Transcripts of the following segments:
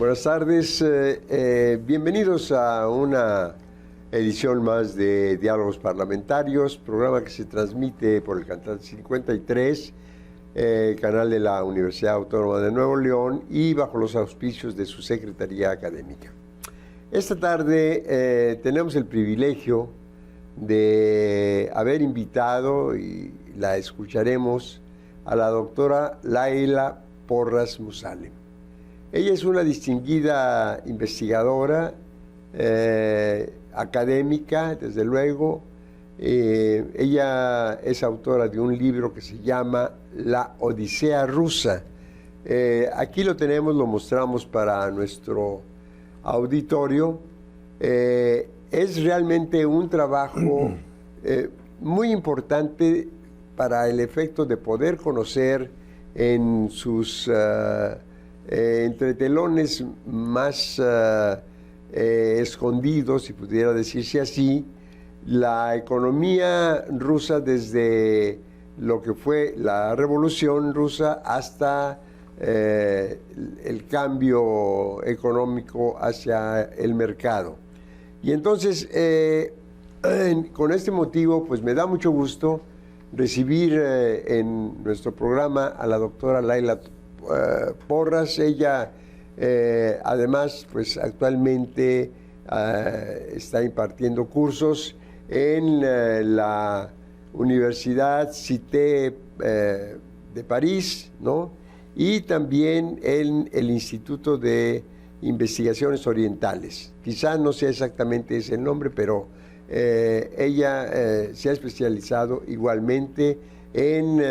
Buenas tardes, bienvenidos a una edición más de Diálogos Parlamentarios, programa que se transmite por el canal 53, canal de la Universidad Autónoma de Nuevo León y bajo los auspicios de su Secretaría Académica. Esta tarde tenemos el privilegio de haber invitado, y la escucharemos, a la doctora Laila Porras Musalem. Ella es una distinguida investigadora, académica, desde luego. Ella es autora de un libro que se llama La Odisea Rusa. Aquí lo tenemos, lo mostramos para nuestro auditorio. Es realmente un trabajo muy importante para el efecto de poder conocer en sus entretelones más escondidos, si pudiera decirse así, la economía rusa desde lo que fue la Revolución Rusa hasta el cambio económico hacia el mercado. Y entonces, con este motivo, pues me da mucho gusto recibir en nuestro programa a la doctora Laila Porras. Ella, además, pues actualmente está impartiendo cursos en la Universidad Cité de París, ¿no? Y también en el Instituto de Investigaciones Orientales. Quizá no sea exactamente ese el nombre, pero ella se ha especializado igualmente en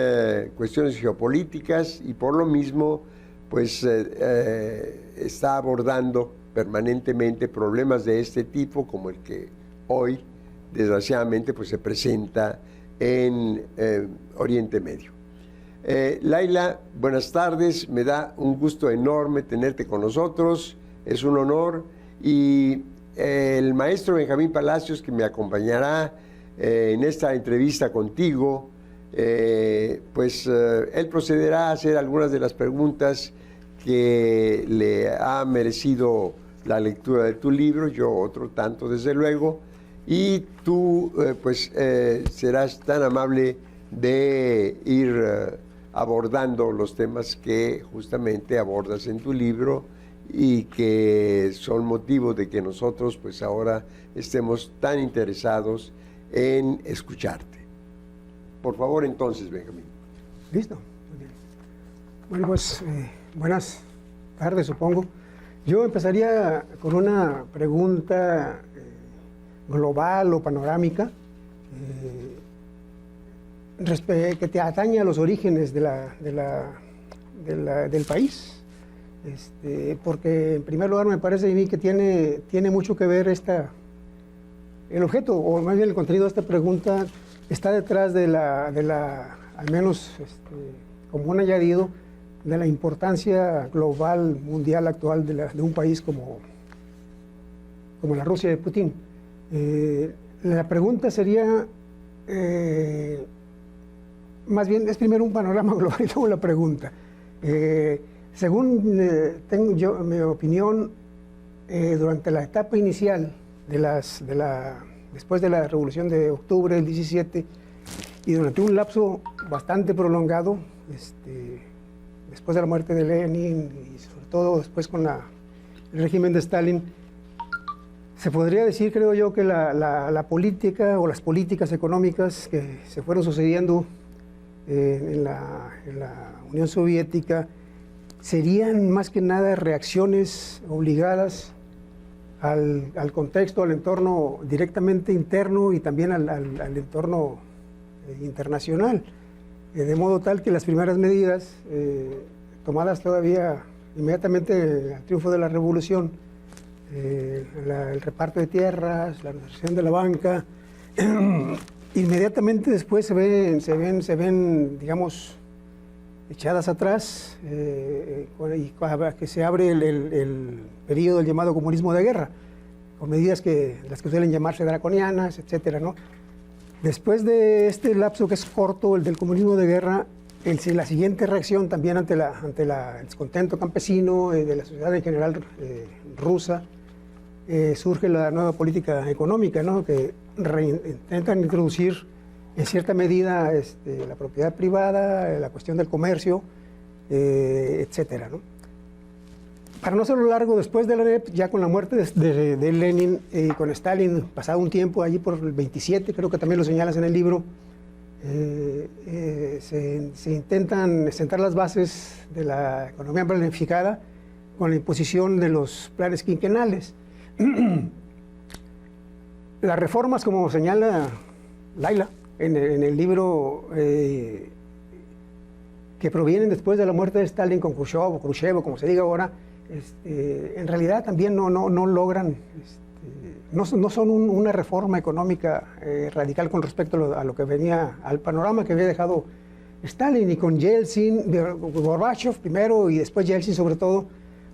cuestiones geopolíticas y por lo mismo pues está abordando permanentemente problemas de este tipo, como el que hoy desgraciadamente pues se presenta en Oriente Medio. Laila, buenas tardes, me da un gusto enorme tenerte con nosotros, es un honor, y el maestro Benjamín Palacios, que me acompañará en esta entrevista contigo, pues él procederá a hacer algunas de las preguntas que le ha merecido la lectura de tu libro, yo otro tanto desde luego, y tú pues serás tan amable de ir abordando los temas que justamente abordas en tu libro y que son motivo de que nosotros pues ahora estemos tan interesados en escucharte. Por favor, entonces, Benjamín. Listo. Muy bien. Bueno, pues buenas tardes, supongo. Yo empezaría con una pregunta global o panorámica que te atañe a los orígenes del país. Porque en primer lugar me parece a mí que tiene mucho que ver el objeto, o más bien el contenido de esta pregunta está detrás al menos como un añadido, de la importancia global, mundial actual de un país como la Rusia de Putin. La pregunta sería, más bien es primero un panorama global y luego la pregunta. Según tengo yo mi opinión, durante la etapa inicial después de la Revolución de Octubre del 17 y durante un lapso bastante prolongado, después de la muerte de Lenin y sobre todo después con el régimen de Stalin, se podría decir, creo yo, que la política o las políticas económicas que se fueron sucediendo en la Unión Soviética serían más que nada reacciones obligadas al contexto, al entorno directamente interno y también al entorno internacional. De modo tal que las primeras medidas tomadas todavía inmediatamente al triunfo de la Revolución, el reparto de tierras, la nacionalización de la banca, inmediatamente después se ven, digamos, echadas atrás, y que se abre el periodo del llamado comunismo de guerra, con medidas las que suelen llamarse draconianas, etcétera, ¿no? Después de este lapso que es corto, el del comunismo de guerra, la siguiente reacción también ante el descontento campesino de la sociedad en general rusa, surge la nueva política económica, ¿no? Que intentan introducir en cierta medida la propiedad privada, la cuestión del comercio, etcétera, ¿no? Para no hacerlo largo, después de la NEP, ya con la muerte de Lenin y con Stalin, pasado un tiempo, allí por el 27, creo que también lo señalas en el libro, se intentan sentar las bases de la economía planificada con la imposición de los planes quinquenales. Las reformas, como señala Laila en el libro, que provienen después de la muerte de Stalin con Khrushchev, como se diga ahora, en realidad también no logran, no son una reforma económica radical con respecto a lo que venía, al panorama que había dejado Stalin, y con Yeltsin, Gorbachev primero y después Yeltsin sobre todo,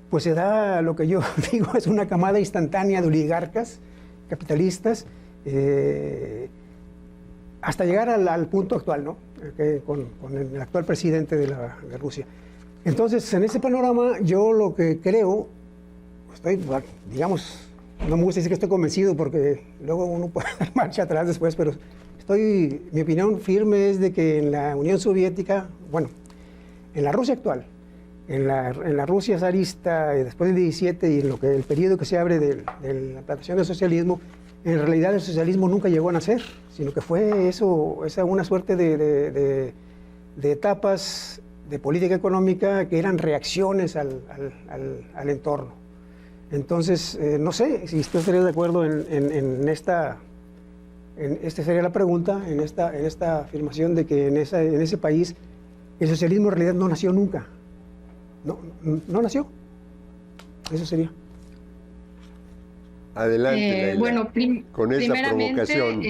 pues se da lo que yo digo es una camada instantánea de oligarcas capitalistas, hasta llegar al punto actual, ¿no? Con el actual presidente de Rusia. Entonces, en ese panorama, yo lo que creo, digamos, no me gusta decir que estoy convencido porque luego uno puede dar marcha atrás después, pero mi opinión firme es de que en la Unión Soviética, bueno, en la Rusia actual, en la Rusia zarista, después del 17 y en el periodo que se abre de la plantación del socialismo, en realidad el socialismo nunca llegó a nacer, sino que fue una suerte de etapas de política económica que eran reacciones al entorno. Entonces, no sé si usted estaría de acuerdo en esta sería la pregunta, en esta afirmación de que en ese país el socialismo en realidad no nació nunca. No nació. Eso sería. Adelante, Laila, bueno, con esa provocación.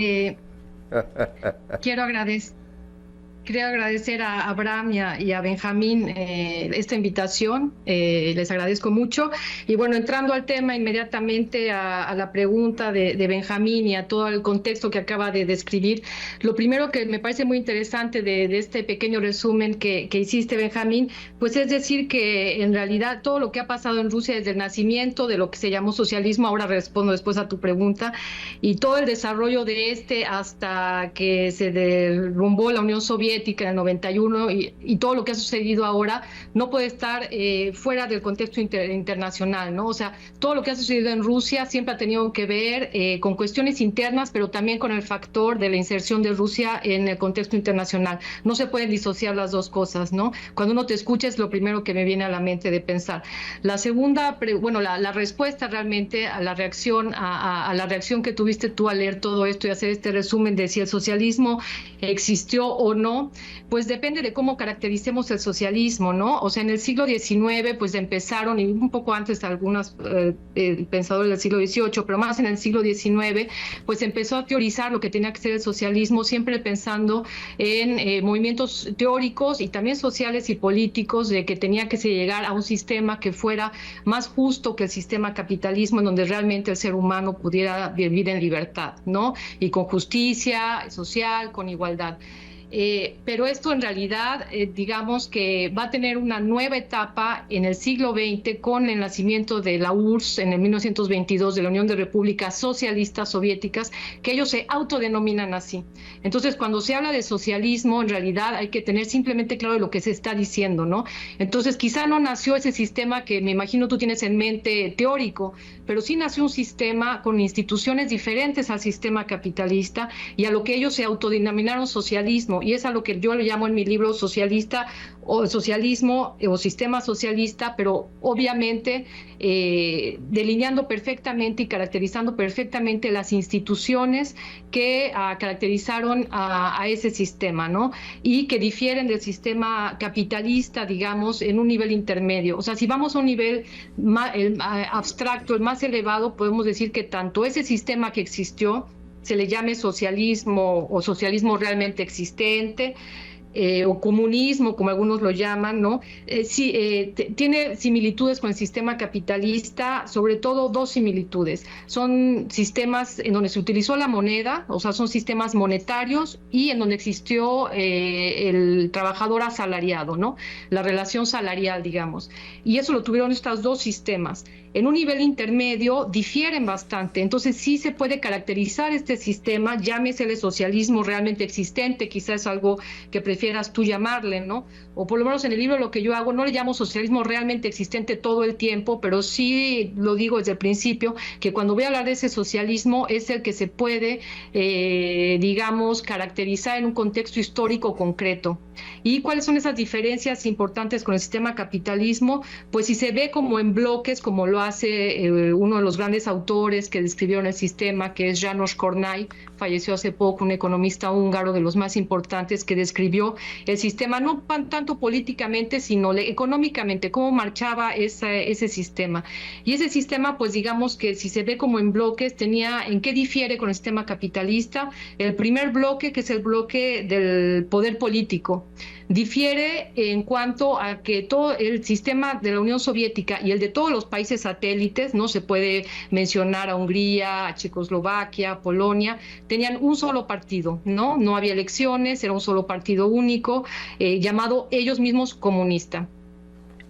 Quiero agradecer a Abraham y a Benjamín esta invitación, les agradezco mucho. Y bueno, entrando al tema inmediatamente a la pregunta de Benjamín y a todo el contexto que acaba de describir, lo primero que me parece muy interesante de este pequeño resumen que hiciste, Benjamín, pues es decir que en realidad todo lo que ha pasado en Rusia desde el nacimiento de lo que se llamó socialismo, ahora respondo después a tu pregunta, y todo el desarrollo de hasta que se derrumbó la Unión Soviética en el 91 y todo lo que ha sucedido ahora no puede estar fuera del contexto internacional, ¿no? O sea, todo lo que ha sucedido en Rusia siempre ha tenido que ver con cuestiones internas, pero también con el factor de la inserción de Rusia en el contexto internacional. No se pueden disociar las dos cosas, ¿no? Cuando uno te escucha es lo primero que me viene a la mente de pensar. La segunda, la respuesta realmente a la reacción, a la reacción que tuviste tú al leer todo esto y hacer este resumen de si el socialismo existió o no, pues depende de cómo caractericemos el socialismo, ¿no? O sea, en el siglo XIX, pues empezaron, y un poco antes algunos pensadores del siglo XVIII, pero más en el siglo XIX, pues empezó a teorizar lo que tenía que ser el socialismo, siempre pensando en movimientos teóricos y también sociales y políticos de que tenía que llegar a un sistema que fuera más justo que el sistema capitalismo, en donde realmente el ser humano pudiera vivir en libertad, ¿no? Y con justicia social, con igualdad. Pero esto en realidad, digamos que va a tener una nueva etapa en el siglo XX con el nacimiento de la URSS en el 1922, de la Unión de Repúblicas Socialistas Soviéticas, que ellos se autodenominan así. Entonces, cuando se habla de socialismo, en realidad hay que tener simplemente claro de lo que se está diciendo, ¿no? Entonces, quizá no nació ese sistema que me imagino tú tienes en mente teórico, pero sí nació un sistema con instituciones diferentes al sistema capitalista y a lo que ellos se autodenominaron socialismo. Y es a lo que yo le llamo en mi libro socialista o socialismo o sistema socialista, pero obviamente delineando perfectamente y caracterizando perfectamente las instituciones que caracterizaron a ese sistema, ¿no? Y que difieren del sistema capitalista, digamos, en un nivel intermedio. O sea, si vamos a un nivel abstracto, el más elevado, podemos decir que tanto ese sistema que existió, se le llame socialismo o socialismo realmente existente, o comunismo, como algunos lo llaman, ¿no? Tiene similitudes con el sistema capitalista, sobre todo dos similitudes. Son sistemas en donde se utilizó la moneda, o sea, son sistemas monetarios y en donde existió el trabajador asalariado, ¿no? La relación salarial, digamos. Y eso lo tuvieron estos dos sistemas. En un nivel intermedio difieren bastante, entonces sí se puede caracterizar este sistema, llámesele socialismo realmente existente, quizás es algo que prefieras tú llamarle, ¿no? O por lo menos en el libro lo que yo hago, no le llamo socialismo realmente existente todo el tiempo, pero sí lo digo desde el principio, que cuando voy a hablar de ese socialismo es el que se puede, digamos, caracterizar en un contexto histórico concreto. ¿Y cuáles son esas diferencias importantes con el sistema capitalismo? Pues si se ve como en bloques, como lo hace uno de los grandes autores que describieron el sistema, que es János Kornai, falleció hace poco, un economista húngaro de los más importantes, que describió el sistema no tanto políticamente, sino económicamente, cómo marchaba ese sistema. Y ese sistema, pues digamos que si se ve como en bloques, ¿en qué difiere con el sistema capitalista? El primer bloque, que es el bloque del poder político, difiere en cuanto a que todo el sistema de la Unión Soviética y el de todos los países satélites, no se puede mencionar a Hungría, a Checoslovaquia, a Polonia, tenían un solo partido, no había elecciones, era un solo partido único, llamado ellos mismos comunista.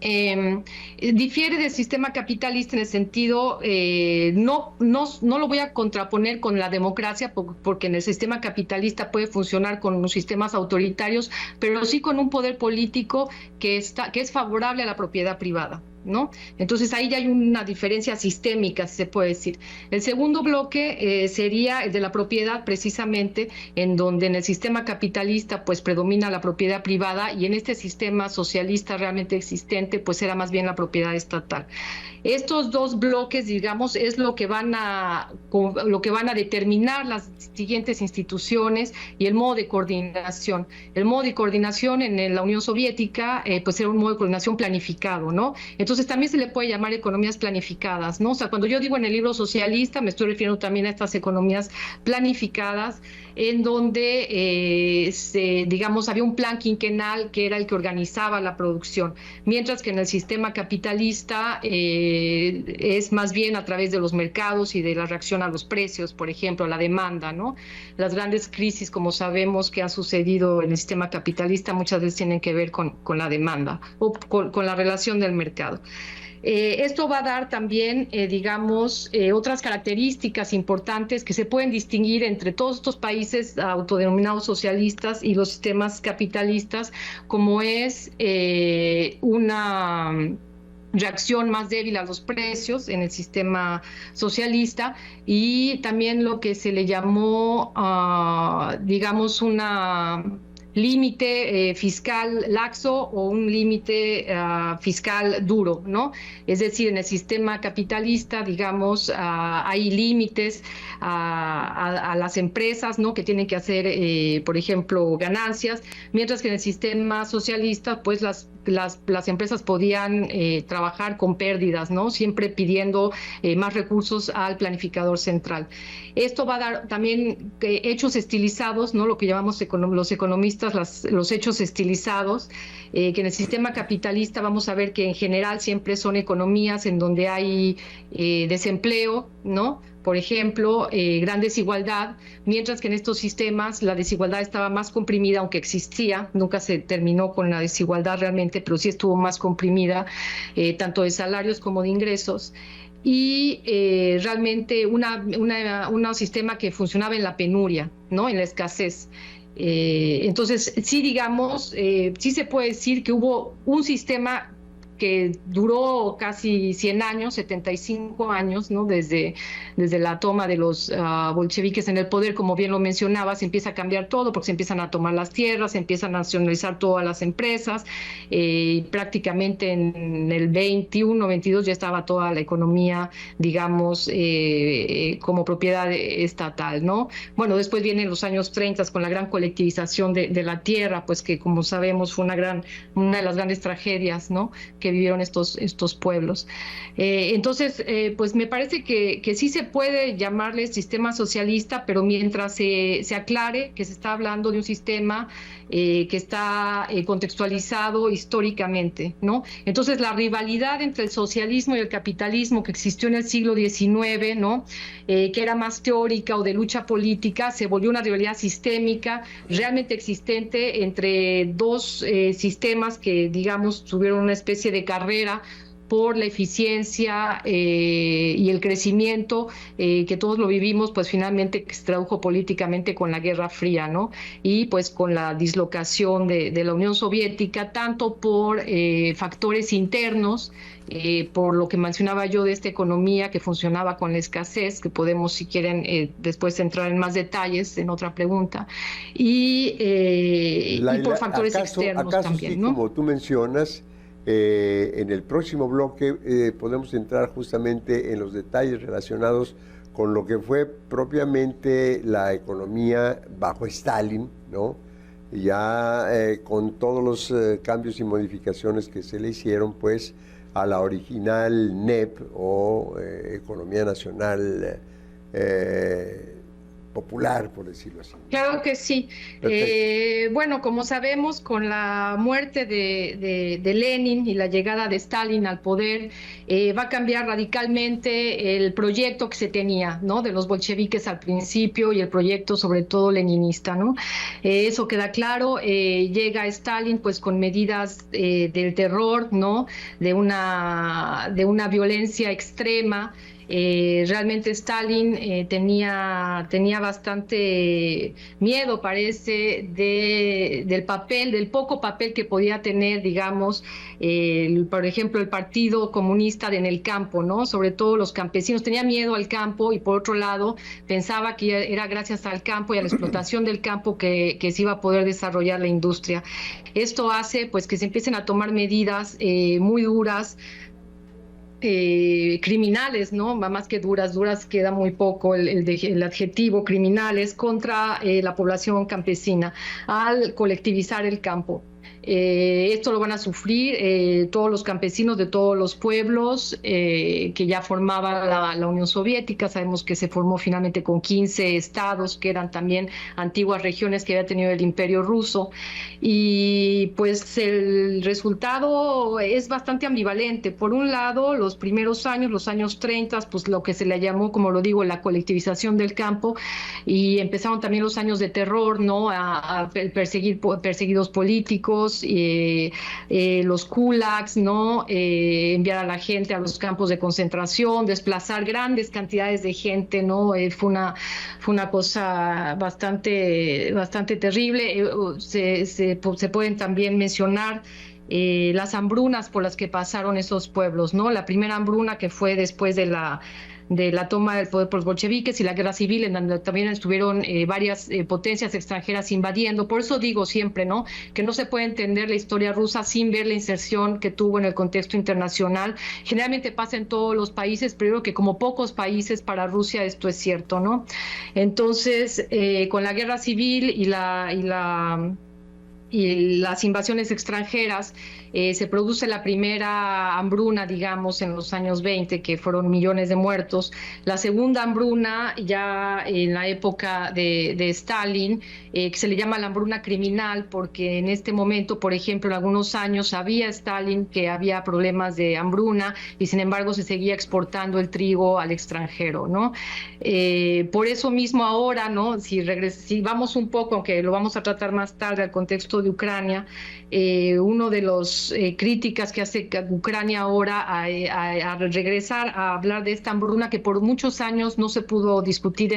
Difiere del sistema capitalista en el sentido, no lo voy a contraponer con la democracia, porque en el sistema capitalista puede funcionar con los sistemas autoritarios, pero sí con un poder político que es favorable a la propiedad privada, ¿no? Entonces ahí ya hay una diferencia sistémica, se puede decir. El segundo bloque sería el de la propiedad, precisamente, en donde en el sistema capitalista pues predomina la propiedad privada, y en este sistema socialista realmente existente pues era más bien la propiedad estatal. Estos dos bloques, digamos, es lo que van a determinar las siguientes instituciones y el modo de coordinación. El modo de coordinación en la Unión Soviética pues era un modo de coordinación planificado, ¿no? Entonces también se le puede llamar economías planificadas, ¿no? O sea, cuando yo digo en el libro socialista, me estoy refiriendo también a estas economías planificadas, en donde, digamos, había un plan quinquenal que era el que organizaba la producción, mientras que en el sistema capitalista es más bien a través de los mercados y de la reacción a los precios, por ejemplo, a la demanda, ¿no? Las grandes crisis, como sabemos, que han sucedido en el sistema capitalista muchas veces tienen que ver con la demanda o con la relación del mercado. Esto va a dar también, digamos, otras características importantes que se pueden distinguir entre todos estos países autodenominados socialistas y los sistemas capitalistas, como es una reacción más débil a los precios en el sistema socialista, y también lo que se le llamó, digamos, una límite fiscal laxo o un límite fiscal duro, ¿no? Es decir, en el sistema capitalista, digamos, hay límites a las empresas, ¿no? Que tienen que hacer, por ejemplo, ganancias, mientras que en el sistema socialista, pues las empresas podían trabajar con pérdidas, ¿no? Siempre pidiendo más recursos al planificador central. Esto va a dar también hechos estilizados, ¿no? Lo que llamamos los economistas los hechos estilizados, que en el sistema capitalista vamos a ver que en general siempre son economías en donde hay desempleo, ¿no? Por ejemplo, gran desigualdad, mientras que en estos sistemas la desigualdad estaba más comprimida, aunque existía, nunca se terminó con la desigualdad realmente, pero sí estuvo más comprimida, tanto de salarios como de ingresos. Y realmente un sistema que funcionaba en la penuria, ¿no? En la escasez. Entonces, sí, digamos, sí se puede decir que hubo un sistema que duró casi 100 años, 75 años, ¿no? Desde la toma de los bolcheviques en el poder, como bien lo mencionaba, se empieza a cambiar todo porque se empiezan a tomar las tierras, se empiezan a nacionalizar todas las empresas, prácticamente en el 21, 22 ya estaba toda la economía, digamos, como propiedad estatal, ¿no? Bueno, después vienen los años 30 con la gran colectivización de la tierra, pues que como sabemos fue una de las grandes tragedias, ¿no? Que que vivieron estos pueblos. Entonces, pues me parece que sí se puede llamarle sistema socialista, pero mientras se aclare que se está hablando de un sistema que está contextualizado históricamente, ¿no? Entonces, la rivalidad entre el socialismo y el capitalismo que existió en el siglo XIX, ¿no? Que era más teórica o de lucha política, se volvió una rivalidad sistémica realmente existente entre dos sistemas que, digamos, tuvieron una especie de carrera por la eficiencia y el crecimiento que todos lo vivimos, pues finalmente se tradujo políticamente con la Guerra Fría, ¿no? Y pues con la dislocación de la Unión Soviética, tanto por factores internos, por lo que mencionaba yo de esta economía que funcionaba con la escasez, que podemos, si quieren, después entrar en más detalles en otra pregunta, y por factores externos también, sí, ¿no? Como tú mencionas, en el próximo bloque podemos entrar justamente en los detalles relacionados con lo que fue propiamente la economía bajo Stalin, ¿no? Ya con todos los cambios y modificaciones que se le hicieron, pues, a la original NEP o Economía Nacional Popular, por decirlo así. Claro que sí. Bueno, como sabemos, con la muerte de Lenin y la llegada de Stalin al poder, va a cambiar radicalmente el proyecto que se tenía, ¿no? De los bolcheviques al principio y el proyecto sobre todo leninista, ¿no? Eso queda claro. Llega Stalin pues con medidas del terror, ¿no? De una violencia extrema. Realmente Stalin tenía bastante miedo, parece, del poco papel que podía tener, digamos, por ejemplo, el Partido Comunista en el campo, ¿no? Sobre todo los campesinos. Tenía miedo al campo y, por otro lado, pensaba que era gracias al campo y a la explotación del campo que se iba a poder desarrollar la industria. Esto hace pues que se empiecen a tomar medidas muy duras, criminales, ¿no? Más que duras queda muy poco el adjetivo, criminales contra la población campesina al colectivizar el campo. Esto lo van a sufrir todos los campesinos de todos los pueblos que ya formaba la Unión Soviética. Sabemos que se formó finalmente con 15 estados que eran también antiguas regiones que había tenido el Imperio Ruso, y pues el resultado es bastante ambivalente. Por un lado, los primeros años, los años 30, pues lo que se le llamó, como lo digo, la colectivización del campo, y empezaron también los años de terror, ¿no? A perseguir perseguidos políticos, los kulaks, ¿no? Enviar a la gente a los campos de concentración, desplazar grandes cantidades de gente, ¿no? Fue una cosa bastante terrible. Se pueden también mencionar las hambrunas por las que pasaron esos pueblos, ¿no? La primera hambruna, que fue después de la toma del poder por los bolcheviques, y la guerra civil, en donde también estuvieron varias potencias extranjeras invadiendo. Por eso digo siempre, ¿no?, que no se puede entender la historia rusa sin ver la inserción que tuvo en el contexto internacional. Generalmente pasa en todos los países, pero creo que como pocos países, para Rusia esto es cierto, ¿no? Entonces, con la guerra civil y las invasiones extranjeras, se produce la primera hambruna, digamos, en los años 20, que fueron millones de muertos. La segunda hambruna, ya en la época de Stalin, que se le llama la hambruna criminal, porque en este momento, por ejemplo, en algunos años sabía Stalin que había problemas de hambruna, y sin embargo se seguía exportando el trigo al extranjero, ¿no? Por eso mismo ahora, ¿no?, si vamos un poco, aunque lo vamos a tratar más tarde, al contexto de Ucrania, uno de los críticas que hace Ucrania ahora a regresar a hablar de esta hambruna, que por muchos años no se pudo discutir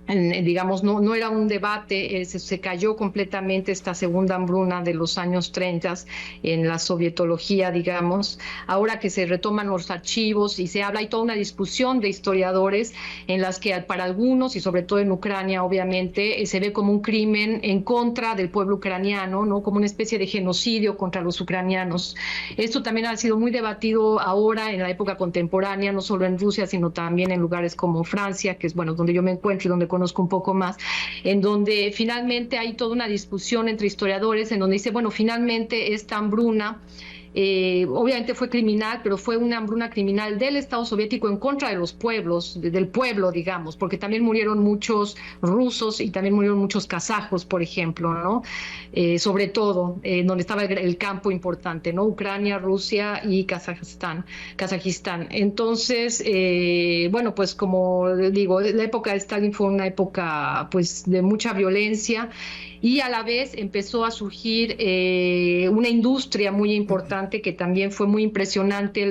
digamos, no era un debate, se cayó completamente esta segunda hambruna de los años 30 en la sovietología, digamos. Ahora que se retoman los archivos y se habla, hay toda una discusión de historiadores en las que para algunos, y sobre todo en Ucrania, obviamente, se ve como un crimen en contra del pueblo ucraniano, ¿no?, como una especie de genocidio contra los ucranianos. Esto también ha sido muy debatido ahora en la época contemporánea, no solo en Rusia, sino también en lugares como Francia, que es, bueno, donde yo me encuentro y donde conozco un poco más, en donde finalmente hay toda una discusión entre historiadores, en donde dice, bueno, finalmente esta hambruna, obviamente fue criminal, pero fue una hambruna criminal del Estado soviético en contra de los pueblos, del pueblo, digamos, porque también murieron muchos rusos y también murieron muchos kazajos, por ejemplo, ¿no? Sobre todo, donde estaba el campo importante, ¿no? Ucrania, Rusia y Kazajistán. Entonces, bueno, pues como digo, la época de Stalin fue una época pues de mucha violencia, y a la vez empezó a surgir una industria muy importante que también fue muy impresionante,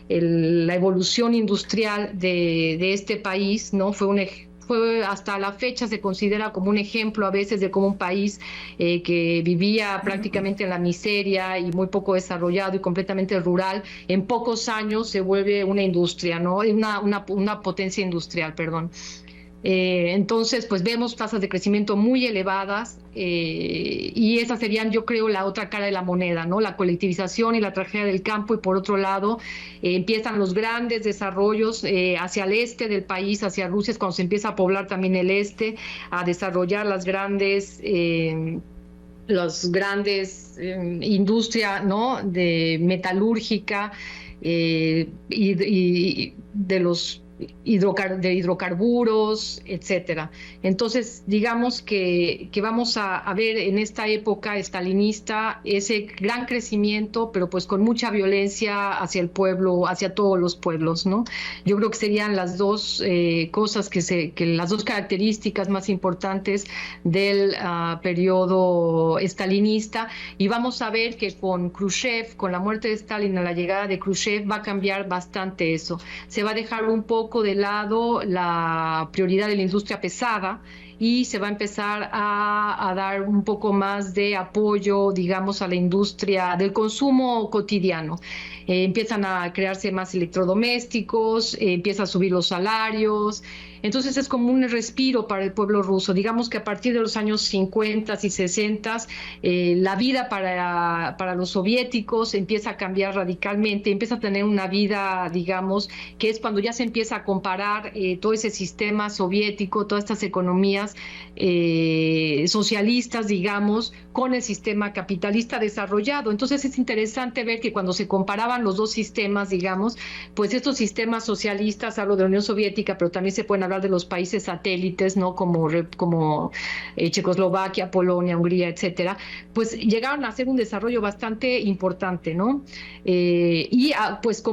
la evolución industrial de este país, ¿no? Fue hasta la fecha se considera como un ejemplo a veces de cómo un país que vivía prácticamente en la miseria y muy poco desarrollado y completamente rural, en pocos años se vuelve una industria, ¿no? Una potencia industrial, perdón. Entonces, pues vemos tasas de crecimiento muy elevadas, y esas serían, yo creo, la otra cara de la moneda, ¿no? La colectivización y la tragedia del campo, y por otro lado empiezan los grandes desarrollos hacia el este del país, hacia Rusia, es cuando se empieza a poblar también el este, a desarrollar las grandes industria, ¿no? De metalúrgica, y de los hidrocarburos, etcétera. Entonces, digamos que vamos a ver en esta época estalinista ese gran crecimiento, pero pues con mucha violencia hacia el pueblo, hacia todos los pueblos, ¿no? Yo creo que serían las dos cosas que las dos características más importantes del periodo estalinista, y vamos a ver que con Khrushchev, con la muerte de Stalin, a la llegada de Khrushchev, va a cambiar bastante eso. Se va a dejar un poco de lado la prioridad de la industria pesada y se va a empezar a dar un poco más de apoyo, digamos, a la industria del consumo cotidiano. Empiezan a crearse más electrodomésticos, empieza a subir los salarios. Entonces es como un respiro para el pueblo ruso. Digamos que a partir de los años 50 y 60, la vida para los soviéticos empieza a cambiar radicalmente, empieza a tener una vida, digamos, que es cuando ya se empieza a comparar todo ese sistema soviético, todas estas economías socialistas, digamos, con el sistema capitalista desarrollado. Entonces es interesante ver que cuando se comparaban los dos sistemas, digamos, pues estos sistemas socialistas, hablo de la Unión Soviética, pero también se pueden hablar de los países satélites, ¿no? Como Checoslovaquia, Polonia, Hungría, etcétera, pues llegaron a hacer un desarrollo bastante importante, ¿no? Pues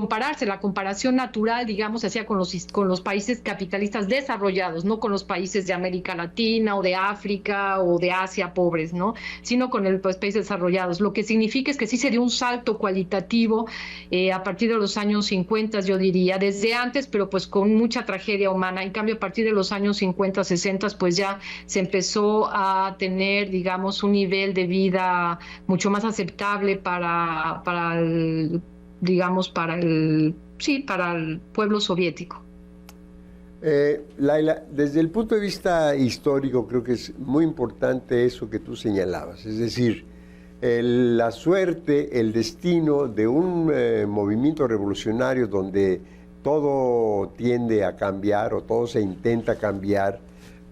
la comparación natural, digamos, se hacía con los países capitalistas desarrollados, no con los países de América Latina o de África o de Asia pobres, ¿no? Sino con los países desarrollados. Lo que significa es que sí se dio un salto cualitativo a partir de los años 50, yo diría, desde antes, pero pues con mucha tragedia humana. En cambio, a partir de los años 50, 60, pues ya se empezó a tener, digamos, un nivel de vida mucho más aceptable para el pueblo soviético. Laila, desde el punto de vista histórico, creo que es muy importante eso que tú señalabas, es decir, la suerte, el destino de un movimiento revolucionario donde todo tiende a cambiar o todo se intenta cambiar,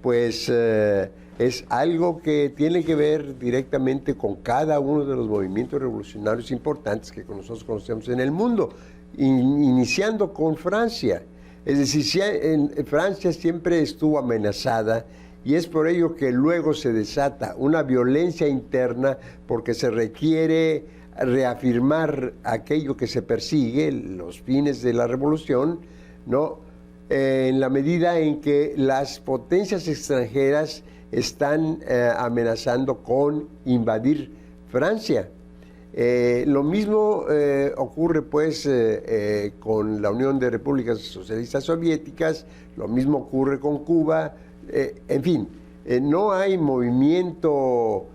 pues es algo que tiene que ver directamente con cada uno de los movimientos revolucionarios importantes que nosotros conocemos en el mundo, iniciando con Francia. Es decir, Francia siempre estuvo amenazada, y es por ello que luego se desata una violencia interna, porque se requiere reafirmar aquello que se persigue, los fines de la revolución, ¿no? En la medida en que las potencias extranjeras están amenazando con invadir Francia. Lo mismo ocurre pues con la Unión de Repúblicas Socialistas Soviéticas, lo mismo ocurre con Cuba, en fin, no hay movimiento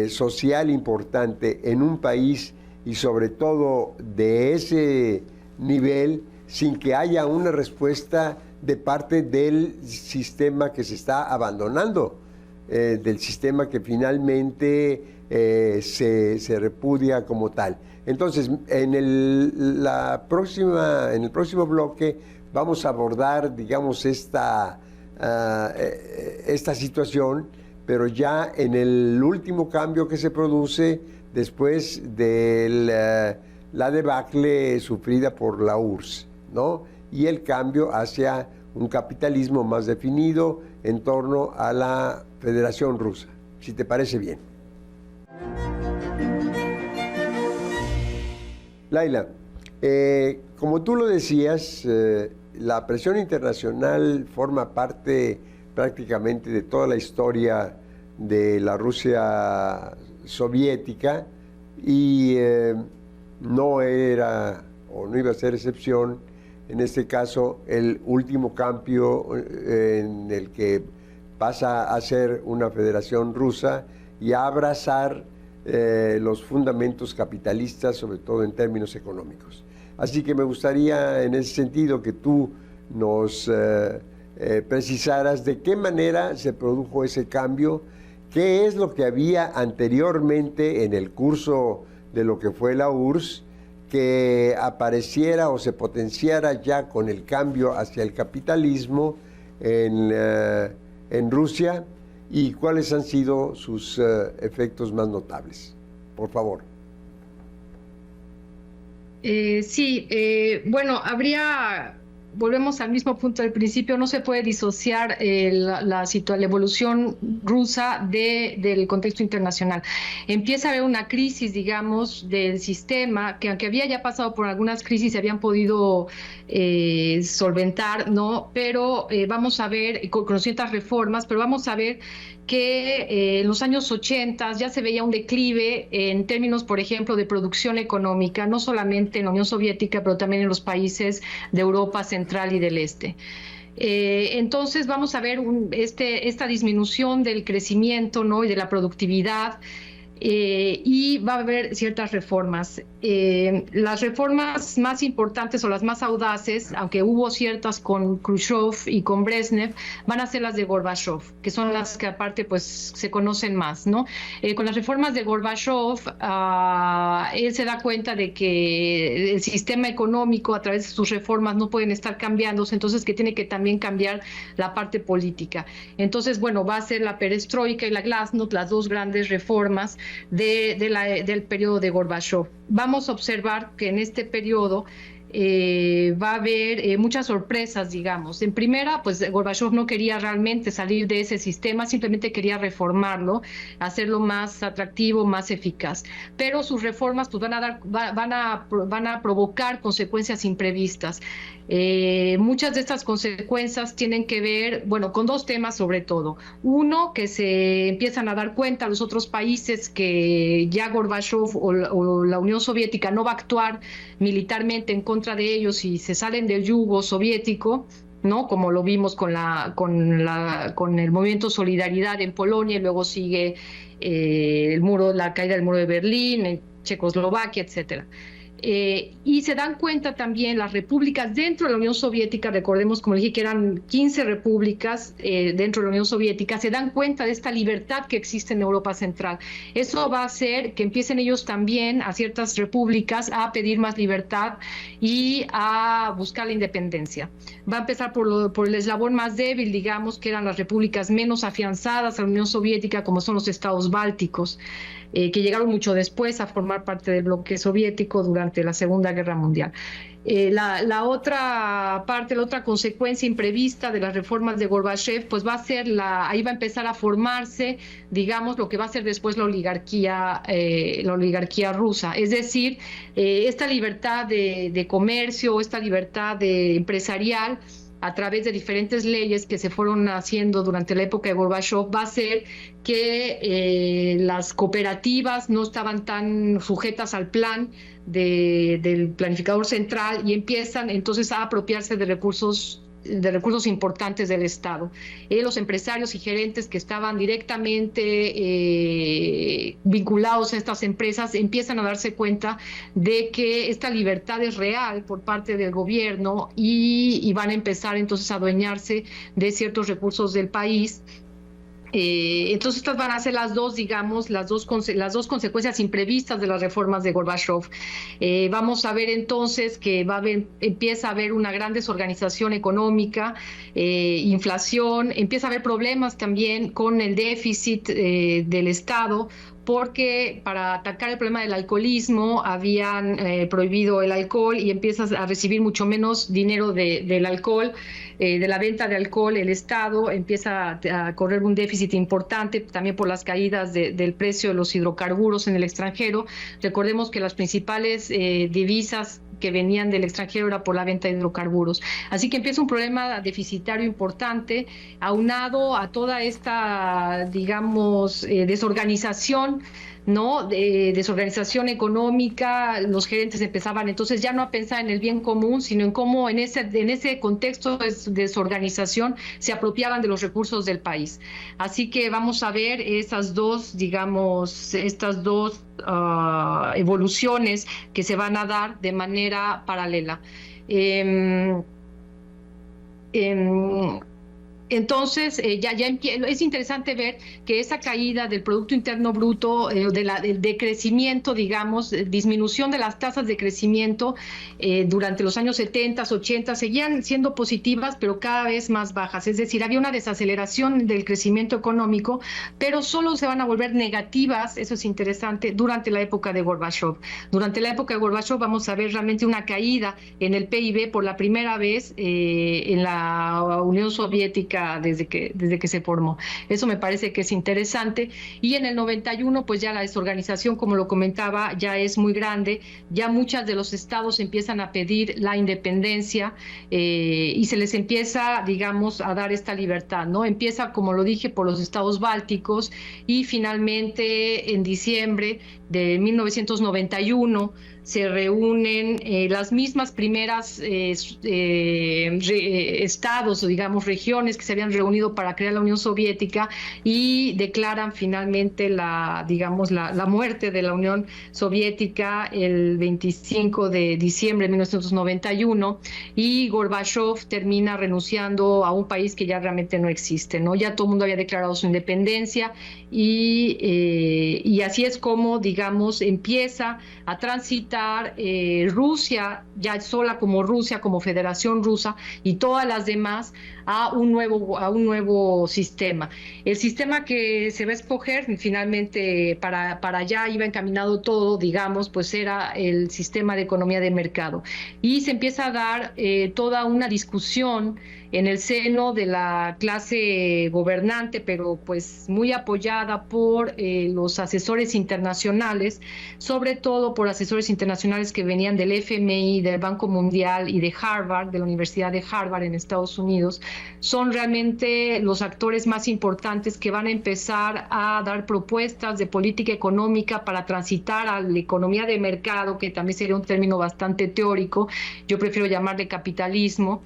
social importante en un país, y sobre todo de ese nivel, sin que haya una respuesta de parte del sistema que se está abandonando, del sistema que finalmente se repudia como tal. Entonces, en el próximo bloque vamos a abordar, digamos, esta esta situación, pero ya en el último cambio que se produce después de la debacle sufrida por la URSS, ¿no? Y el cambio hacia un capitalismo más definido en torno a la Federación Rusa, si te parece bien. Laila, como tú lo decías, la presión internacional forma parte prácticamente de toda la historia de la Rusia soviética y no era o no iba a ser excepción en este caso el último cambio en el que pasa a ser una federación rusa y a abrazar los fundamentos capitalistas, sobre todo en términos económicos. Así que me gustaría en ese sentido que tú nos precisaras de qué manera se produjo ese cambio, qué es lo que había anteriormente en el curso de lo que fue la URSS, que apareciera o se potenciara ya con el cambio hacia el capitalismo en Rusia, y cuáles han sido sus efectos más notables. Por favor. Bueno, volvemos al mismo punto del principio, no se puede disociar la evolución rusa del contexto internacional. Empieza a haber una crisis, digamos, del sistema, que aunque había ya pasado por algunas crisis, se habían podido solventar, ¿no? Pero vamos a ver, con ciertas reformas, pero vamos a ver que en los años 80 ya se veía un declive en términos, por ejemplo, de producción económica, no solamente en la Unión Soviética, pero también en los países de Europa Central y del Este. Entonces vamos a ver esta disminución del crecimiento, ¿no? Y de la productividad. Y va a haber ciertas reformas. Las reformas más importantes o las más audaces, aunque hubo ciertas con Khrushchev y con Brezhnev, van a ser las de Gorbachev, que son las que aparte pues se conocen más, ¿no? Con las reformas de Gorbachev, él se da cuenta de que el sistema económico a través de sus reformas no pueden estar cambiándose, entonces que tiene que también cambiar la parte política. Entonces, bueno, va a ser la perestroika y la glasnost, las dos grandes reformas del periodo de Gorbachev. Vamos a observar que en este periodo va a haber muchas sorpresas, digamos. En primera, pues Gorbachev no quería realmente salir de ese sistema, simplemente quería reformarlo, hacerlo más atractivo, más eficaz. Pero sus reformas pues, van a provocar consecuencias imprevistas. Muchas de estas consecuencias tienen que ver, bueno, con dos temas sobre todo. Uno, que se empiezan a dar cuenta los otros países que ya Gorbachev o la Unión Soviética no va a actuar militarmente en contra de ellos y se salen del yugo soviético, ¿no? Como lo vimos con el movimiento Solidaridad en Polonia, y luego sigue la caída del muro de Berlín, en Checoslovaquia, etcétera. Y se dan cuenta también las repúblicas dentro de la Unión Soviética, recordemos, como dije, que eran 15 repúblicas dentro de la Unión Soviética, se dan cuenta de esta libertad que existe en Europa Central. Eso va a hacer que empiecen ellos también, a ciertas repúblicas, a pedir más libertad y a buscar la independencia. Va a empezar por el eslabón más débil, digamos, que eran las repúblicas menos afianzadas a la Unión Soviética, como son los estados bálticos, que llegaron mucho después a formar parte del bloque soviético durante la Segunda Guerra Mundial. La otra consecuencia imprevista de las reformas de Gorbachev, pues va a ser ahí va a empezar a formarse, digamos, lo que va a ser después la oligarquía rusa. Es decir, esta libertad de comercio, esta libertad empresarial, a través de diferentes leyes que se fueron haciendo durante la época de Gorbachev, va a hacer que las cooperativas no estaban tan sujetas al plan del planificador central y empiezan entonces a apropiarse de recursos importantes del Estado. Los empresarios y gerentes que estaban directamente vinculados a estas empresas empiezan a darse cuenta de que esta libertad es real por parte del gobierno y van a empezar entonces a adueñarse de ciertos recursos del país. Entonces estas van a ser las dos, digamos, las dos consecuencias imprevistas de las reformas de Gorbachev. Vamos a ver entonces que empieza a haber una gran desorganización económica, inflación, empieza a haber problemas también con el déficit del Estado, porque para atacar el problema del alcoholismo habían prohibido el alcohol y empiezas a recibir mucho menos dinero del alcohol, de la venta de alcohol. El Estado empieza a correr un déficit importante, también por las caídas del precio de los hidrocarburos en el extranjero. Recordemos que las principales divisas que venían del extranjero era por la venta de hidrocarburos. Así que empieza un problema deficitario importante, aunado a toda esta, digamos, desorganización, ¿no? Desorganización económica. Los gerentes empezaban entonces ya no a pensar en el bien común, sino en cómo en ese contexto de desorganización se apropiaban de los recursos del país. Así que vamos a ver esas dos, digamos, evoluciones que se van a dar de manera paralela. Entonces, es interesante ver que esa caída del Producto Interno Bruto, de crecimiento, digamos, disminución de las tasas de crecimiento durante los años 70, 80, seguían siendo positivas, pero cada vez más bajas. Es decir, había una desaceleración del crecimiento económico, pero solo se van a volver negativas, eso es interesante, durante la época de Gorbachev. Durante la época de Gorbachev vamos a ver realmente una caída en el PIB por la primera vez en la Unión Soviética, desde que se formó. Eso me parece que es interesante. Y en el 91, pues ya la desorganización, como lo comentaba, ya es muy grande. Ya muchos de los estados empiezan a pedir la independencia y se les empieza, digamos, a dar esta libertad, ¿no? Empieza, como lo dije, por los estados bálticos y finalmente en diciembre de 1991 se reúnen las mismas primeras estados o, digamos, regiones que se habían reunido para crear la Unión Soviética y declaran finalmente la muerte de la Unión Soviética el 25 de diciembre de 1991, y Gorbachev termina renunciando a un país que ya realmente no existe, ¿no? Ya todo el mundo había declarado su independencia y así es como, digamos, empieza a transitar Rusia, ya sola como Rusia, como Federación Rusa, y todas las demás a un nuevo sistema. El sistema que se va a escoger finalmente para allá iba encaminado todo, digamos, pues era el sistema de economía de mercado. Y se empieza a dar toda una discusión en el seno de la clase gobernante, pero pues muy apoyada por los asesores internacionales, sobre todo por asesores internacionales que venían del FMI, del Banco Mundial y de Harvard, de la Universidad de Harvard en Estados Unidos. Son realmente los actores más importantes que van a empezar a dar propuestas de política económica para transitar a la economía de mercado, que también sería un término bastante teórico. Yo prefiero llamarle capitalismo.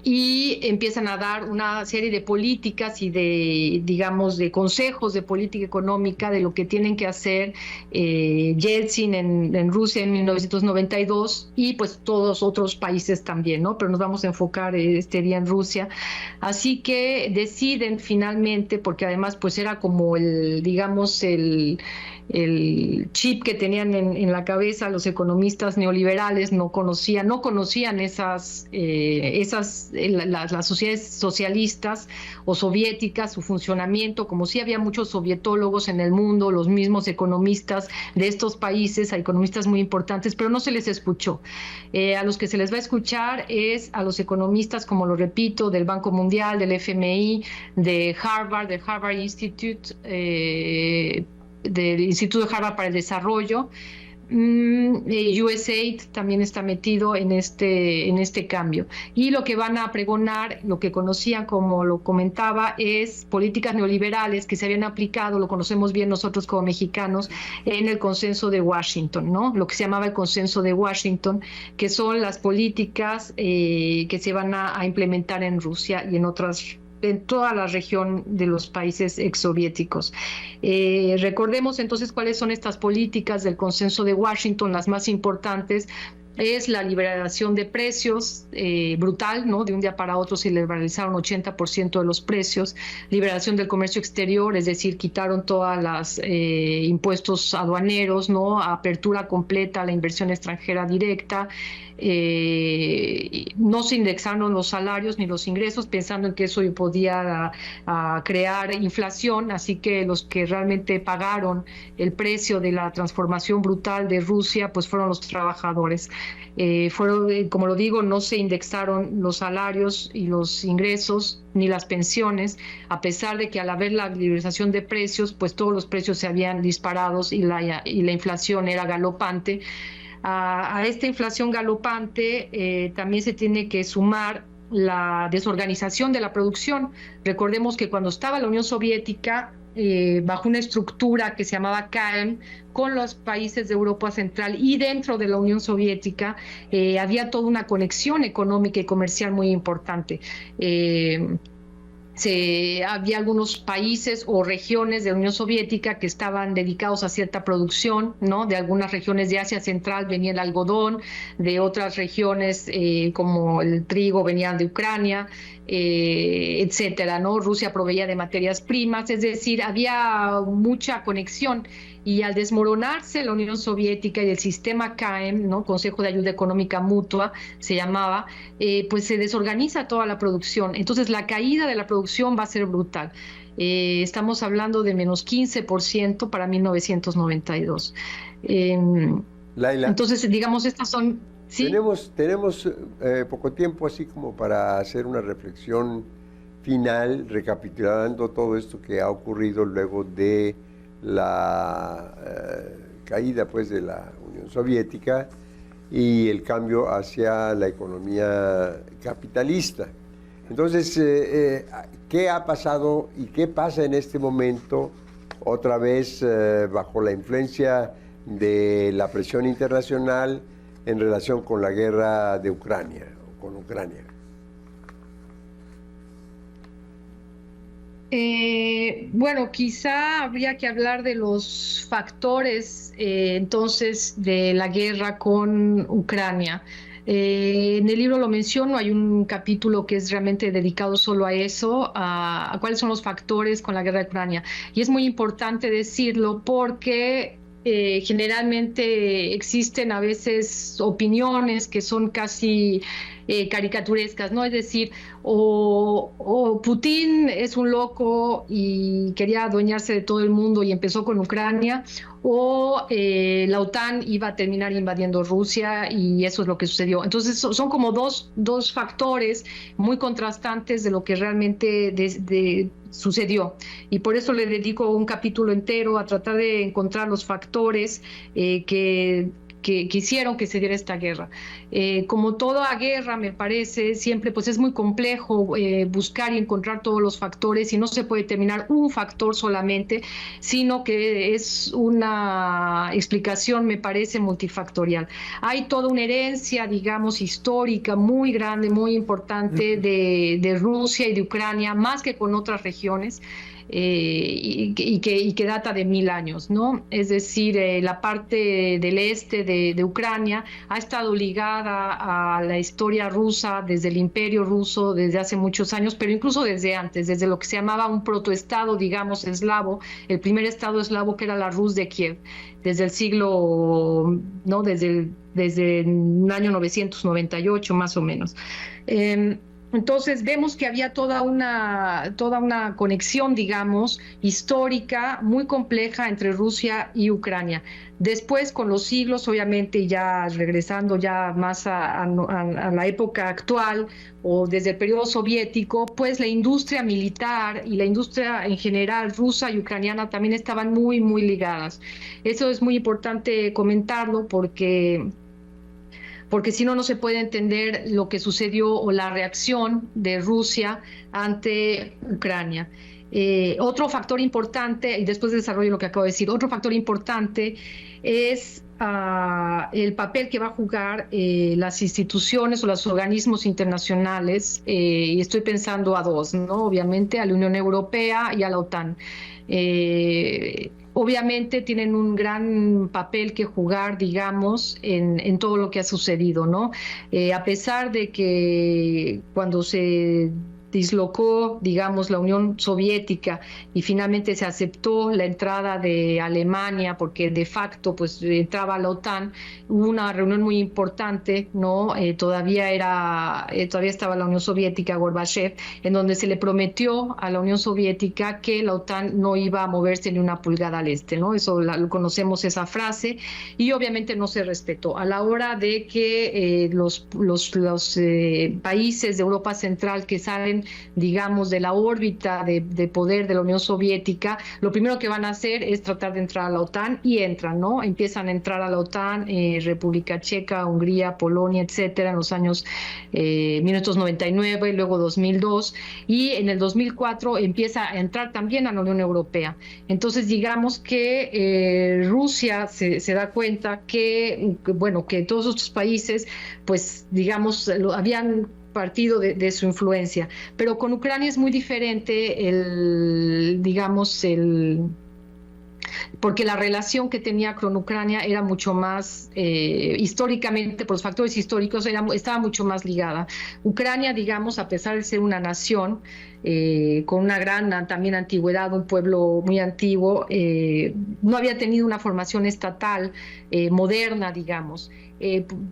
Y empiezan a dar una serie de políticas y de, digamos, de consejos de política económica de lo que tienen que hacer Yeltsin en Rusia en 1992 y pues todos otros países también, ¿no? Pero nos vamos a enfocar este día en Rusia. Así que deciden finalmente, porque además pues era como el chip que tenían en la cabeza los economistas neoliberales, no conocían las sociedades socialistas o soviéticas, su funcionamiento, como sí había muchos sovietólogos en el mundo, los mismos economistas de estos países, a economistas muy importantes, pero no se les escuchó. A los que se les va a escuchar es a los economistas, como lo repito, del Banco Mundial, del FMI, de Harvard, del Harvard Institute, del Instituto de Harvard para el Desarrollo. USAID también está metido en este cambio, y lo que van a pregonar, lo que conocían, como lo comentaba, es políticas neoliberales que se habían aplicado, lo conocemos bien nosotros como mexicanos, en el consenso de Washington, ¿no? Lo que se llamaba el consenso de Washington, que son las políticas que se van a implementar en Rusia y en toda la región de los países exsoviéticos. Recordemos entonces cuáles son estas políticas del consenso de Washington, las más importantes. es la liberación de precios brutal, ¿no? De un día para otro se liberalizaron 80% de los precios, liberación del comercio exterior, es decir, quitaron todas las impuestos aduaneros, ¿no? Apertura completa a la inversión extranjera directa. No se indexaron los salarios ni los ingresos, pensando en que eso podía crear inflación, así que los que realmente pagaron el precio de la transformación brutal de Rusia pues fueron los trabajadores. Como lo digo, no se indexaron los salarios y los ingresos ni las pensiones, a pesar de que al haber la liberalización de precios, pues todos los precios se habían disparado y la inflación era galopante. A esta inflación galopante también se tiene que sumar la desorganización de la producción. Recordemos que cuando estaba la Unión Soviética, bajo una estructura que se llamaba KM, con los países de Europa Central y dentro de la Unión Soviética, había toda una conexión económica y comercial muy importante. Había algunos países o regiones de la Unión Soviética que estaban dedicados a cierta producción, ¿no? De algunas regiones de Asia Central venía el algodón, de otras regiones como el trigo venían de Ucrania, etcétera, ¿no? Rusia proveía de materias primas, es decir, había mucha conexión. Y al desmoronarse la Unión Soviética y el sistema KM, ¿no? Consejo de Ayuda Económica Mutua, se llamaba, pues se desorganiza toda la producción. Entonces la caída de la producción va a ser brutal. Estamos hablando de menos 15% para 1992. Laila, entonces, digamos, estas son... ¿sí? Tenemos poco tiempo así como para hacer una reflexión final, recapitulando todo esto que ha ocurrido luego de la caída pues de la Unión Soviética y el cambio hacia la economía capitalista. Entonces, ¿qué ha pasado y qué pasa en este momento otra vez bajo la influencia de la presión internacional en relación con la guerra de Ucrania o con Ucrania? Bueno, quizá habría que hablar de los factores entonces de la guerra con Ucrania. En el libro lo menciono, hay un capítulo que es realmente dedicado solo a eso, a cuáles son los factores con la guerra de Ucrania. Y es muy importante decirlo porque generalmente existen a veces opiniones que son casi caricaturescas, ¿no? Es decir, o Putin es un loco y quería adueñarse de todo el mundo y empezó con Ucrania, o la OTAN iba a terminar invadiendo Rusia y eso es lo que sucedió. Entonces son como dos factores muy contrastantes de lo que realmente sucedió, y por eso le dedico un capítulo entero a tratar de encontrar los factores que hicieron que se diera esta guerra. Como toda guerra, me parece, siempre pues es muy complejo buscar y encontrar todos los factores, y no se puede determinar un factor solamente, sino que es una explicación, me parece, multifactorial. Hay toda una herencia, digamos, histórica muy grande, muy importante de Rusia y de Ucrania, más que con otras regiones. Y que data de 1000 años, ¿no? Es decir, la parte del este de Ucrania ha estado ligada a la historia rusa desde el Imperio Ruso, desde hace muchos años, pero incluso desde antes, desde lo que se llamaba un protoestado, digamos, eslavo, el primer estado eslavo, que era la Rus de Kiev, desde el siglo, ¿no? Desde el año 998 más o menos. Entonces vemos que había toda una conexión, digamos, histórica muy compleja entre Rusia y Ucrania. Después, con los siglos, obviamente, ya regresando ya más a la época actual o desde el periodo soviético, pues la industria militar y la industria en general rusa y ucraniana también estaban muy, muy ligadas. Eso es muy importante comentarlo porque si no, no se puede entender lo que sucedió o la reacción de Rusia ante Ucrania. Otro factor importante, y después desarrollo lo que acabo de decir, otro factor importante es el papel que va a jugar las instituciones o los organismos internacionales, y estoy pensando a dos, ¿no? Obviamente a la Unión Europea y a la OTAN. obviamente tienen un gran papel que jugar, digamos, en todo lo que ha sucedido, ¿no? A pesar de que cuando se dislocó, digamos, la Unión Soviética y finalmente se aceptó la entrada de Alemania, porque de facto pues entraba a la OTAN, hubo una reunión muy importante, ¿no? Todavía estaba la Unión Soviética, Gorbachev, en donde se le prometió a la Unión Soviética que la OTAN no iba a moverse ni una pulgada al este, ¿no? Eso conocemos esa frase, y obviamente no se respetó. A la hora de que los países de Europa Central que salen, digamos, de la órbita de poder de la Unión Soviética, lo primero que van a hacer es tratar de entrar a la OTAN, y entran, ¿no? Empiezan a entrar a la OTAN, República Checa, Hungría, Polonia, etcétera, en los años 1999, luego 2002, y en el 2004 empieza a entrar también a la Unión Europea. Entonces, digamos que Rusia se da cuenta que, bueno, que todos estos países, pues, digamos, habían partido de su influencia, pero con Ucrania es muy diferente porque la relación que tenía con Ucrania era mucho más, históricamente, por los factores históricos, estaba mucho más ligada. Ucrania, digamos, a pesar de ser una nación con una gran también antigüedad, un pueblo muy antiguo, no había tenido una formación estatal moderna, digamos.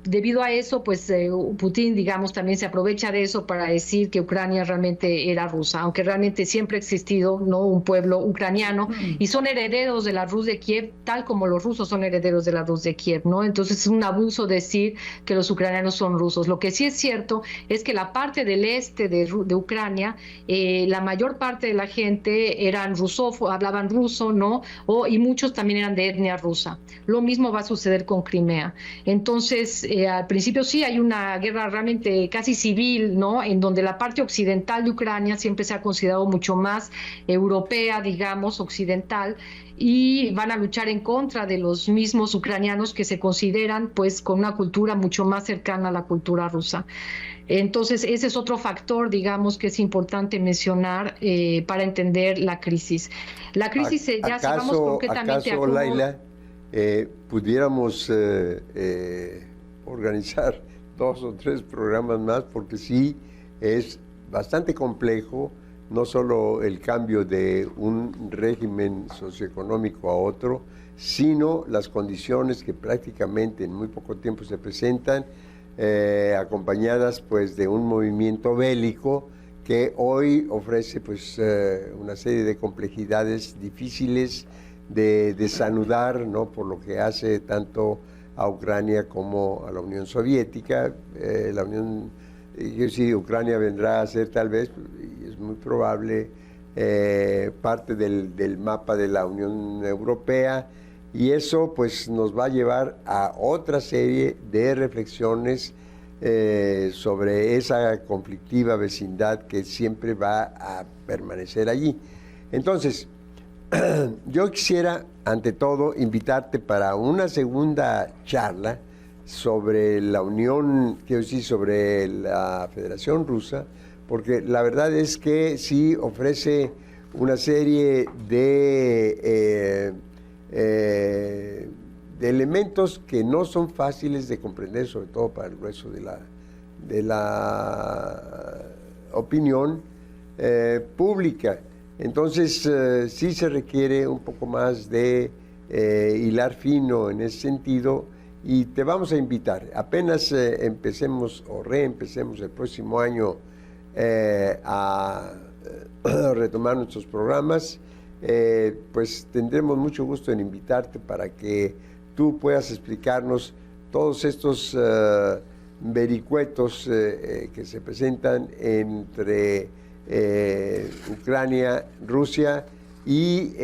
Debido a eso, pues Putin, digamos, también se aprovecha de eso para decir que Ucrania realmente era rusa, aunque realmente siempre ha existido, ¿no?, un pueblo ucraniano, y son herederos de la Rus de Kiev, tal como los rusos son herederos de la Rus de Kiev, ¿no? Entonces es un abuso decir que los ucranianos son rusos. Lo que sí es cierto es que la parte del este de Ucrania, la mayor parte de la gente eran rusófonos, hablaban ruso, ¿no? Y muchos también eran de etnia rusa. Lo mismo va a suceder con Crimea. Entonces, al principio sí hay una guerra realmente casi civil, ¿no?, en donde la parte occidental de Ucrania siempre se ha considerado mucho más europea, digamos, occidental, y van a luchar en contra de los mismos ucranianos que se consideran, pues, con una cultura mucho más cercana a la cultura rusa. Entonces, ese es otro factor, digamos, que es importante mencionar para entender la crisis. La crisis, ya si vamos concretamente a cómo... Laila, pudiéramos organizar 2 o 3 programas más, porque sí es bastante complejo, no solo el cambio de un régimen socioeconómico a otro, sino las condiciones que prácticamente en muy poco tiempo se presentan, acompañadas pues de un movimiento bélico que hoy ofrece pues una serie de complejidades difíciles de desanudar, ¿no?, por lo que hace tanto a Ucrania como a la Unión Soviética. Ucrania vendrá a ser tal vez, y es muy probable, parte del mapa de la Unión Europea, y eso pues nos va a llevar a otra serie de reflexiones sobre esa conflictiva vecindad que siempre va a permanecer allí. Entonces, yo quisiera, ante todo, invitarte para una segunda charla sobre la Unión, quiero decir, sobre la Federación Rusa, porque la verdad es que sí ofrece una serie de elementos que no son fáciles de comprender, sobre todo para el grueso de la opinión pública. Entonces, sí se requiere un poco más de hilar fino en ese sentido, y te vamos a invitar. Apenas empecemos o reempecemos el próximo año a retomar nuestros programas, pues tendremos mucho gusto en invitarte para que tú puedas explicarnos todos estos vericuetos que se presentan entre Ucrania, Rusia y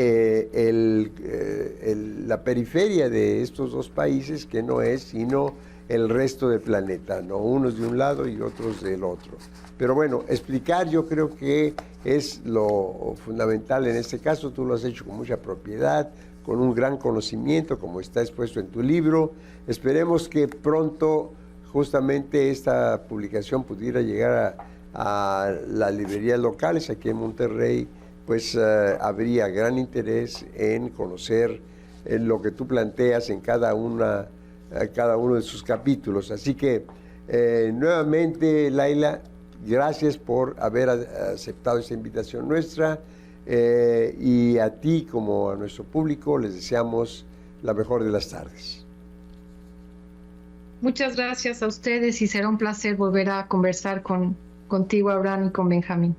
la periferia de estos dos países, que no es sino el resto del planeta, ¿no?, unos de un lado y otros del otro. Pero bueno, explicar yo creo que es lo fundamental en este caso. Tú lo has hecho con mucha propiedad, con un gran conocimiento, como está expuesto en tu libro. Esperemos que pronto justamente esta publicación pudiera llegar a las librerías locales. Aquí en Monterrey pues habría gran interés en conocer lo que tú planteas en cada uno de sus capítulos. Así que nuevamente, Laila, gracias por haber aceptado esta invitación nuestra, y a ti como a nuestro público les deseamos la mejor de las tardes. Muchas gracias a ustedes y será un placer volver a conversar contigo, Abraham, y con Benjamín.